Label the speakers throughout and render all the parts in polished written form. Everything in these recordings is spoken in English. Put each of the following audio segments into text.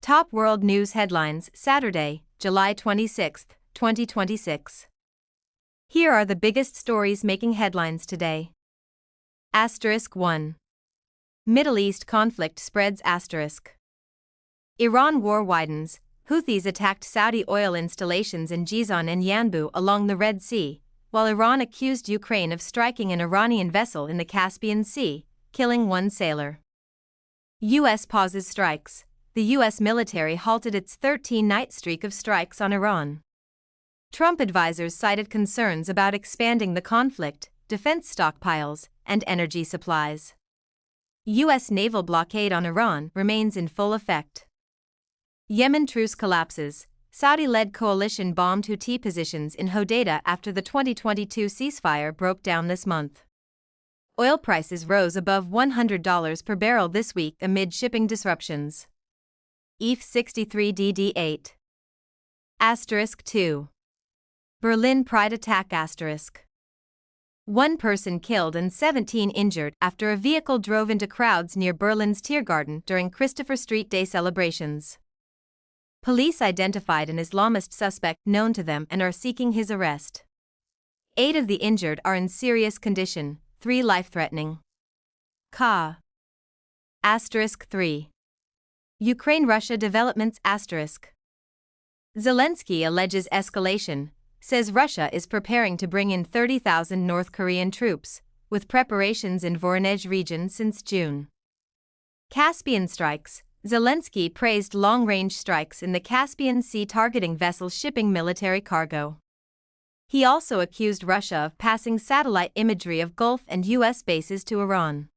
Speaker 1: Top World News Headlines, Saturday, July 26, 2026. Here are the biggest stories making headlines today. Asterisk 1. Middle East conflict spreads. Asterisk. Iran war widens. Houthis attacked Saudi oil installations in Jizan and Yanbu along the Red Sea, while Iran accused Ukraine of striking an Iranian vessel in the Caspian Sea, killing one sailor. U.S. pauses strikes. The U.S. military halted its 13-night streak of strikes on Iran. Trump advisors cited concerns about expanding the conflict, defense stockpiles, and energy supplies. U.S. naval blockade on Iran remains in full effect. Yemen truce collapses. Saudi-led coalition bombed Houthi positions in Hodeidah after the 2022 ceasefire broke down this month. Oil prices rose above $100 per barrel this week amid shipping disruptions. EF 63DD8. Asterisk 2. Berlin Pride attack. Asterisk. One person killed and 17 injured after a vehicle drove into crowds near Berlin's Tiergarten during Christopher Street Day celebrations. Police identified an Islamist suspect known to them and are seeking his arrest. 8 of the injured are in serious condition, 3 life-threatening. Asterisk 3. Ukraine-Russia developments. Asterisk. Zelensky alleges escalation, says Russia is preparing to bring in 30,000 North Korean troops, with preparations in Voronezh region since June. Caspian strikes. Zelensky praised long-range strikes in the Caspian Sea targeting vessels shipping military cargo. He also accused Russia of passing satellite imagery of Gulf and U.S. bases to Iran.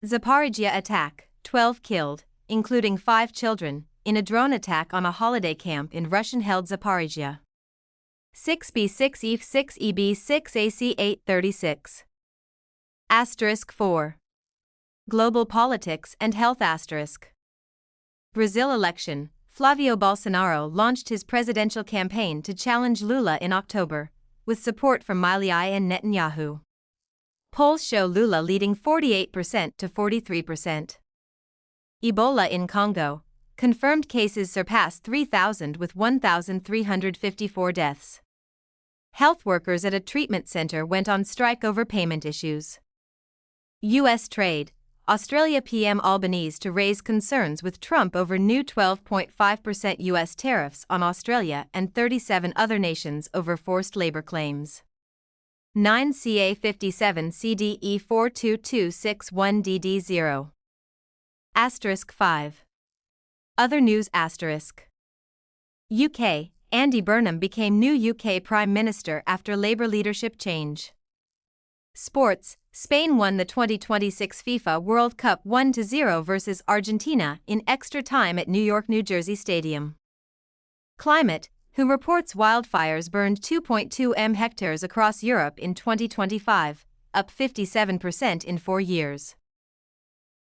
Speaker 1: Zaporizhzhia attack, 12 killed, including 5 children, in a drone attack on a holiday camp in Russian-held Zaporizhzhia. 6B6 EF 6 EB 6 AC 836. Asterisk 4. Global politics and health. Asterisk. Brazil election. Flavio Bolsonaro launched his presidential campaign to challenge Lula in October, with support from Milei and Netanyahu. Polls show Lula leading 48% to 43%. Ebola in Congo. Confirmed cases surpassed 3,000 with 1,354 deaths. Health workers at a treatment center went on strike over payment issues. U.S. trade. Australia PM Albanese to raise concerns with Trump over new 12.5% U.S. tariffs on Australia and 37 other nations over forced labor claims. 9 CA 57 CDE 42261 DD0. Asterisk 5. Other news. Asterisk. UK. Andy Burnham became new UK Prime Minister after Labour leadership change. Sports. Spain won the 2026 FIFA World Cup 1-0 versus Argentina in extra time at New York, New Jersey Stadium. Climate. WHO reports wildfires burned 2.2 m hectares across Europe in 2025, up 57% in 4 years.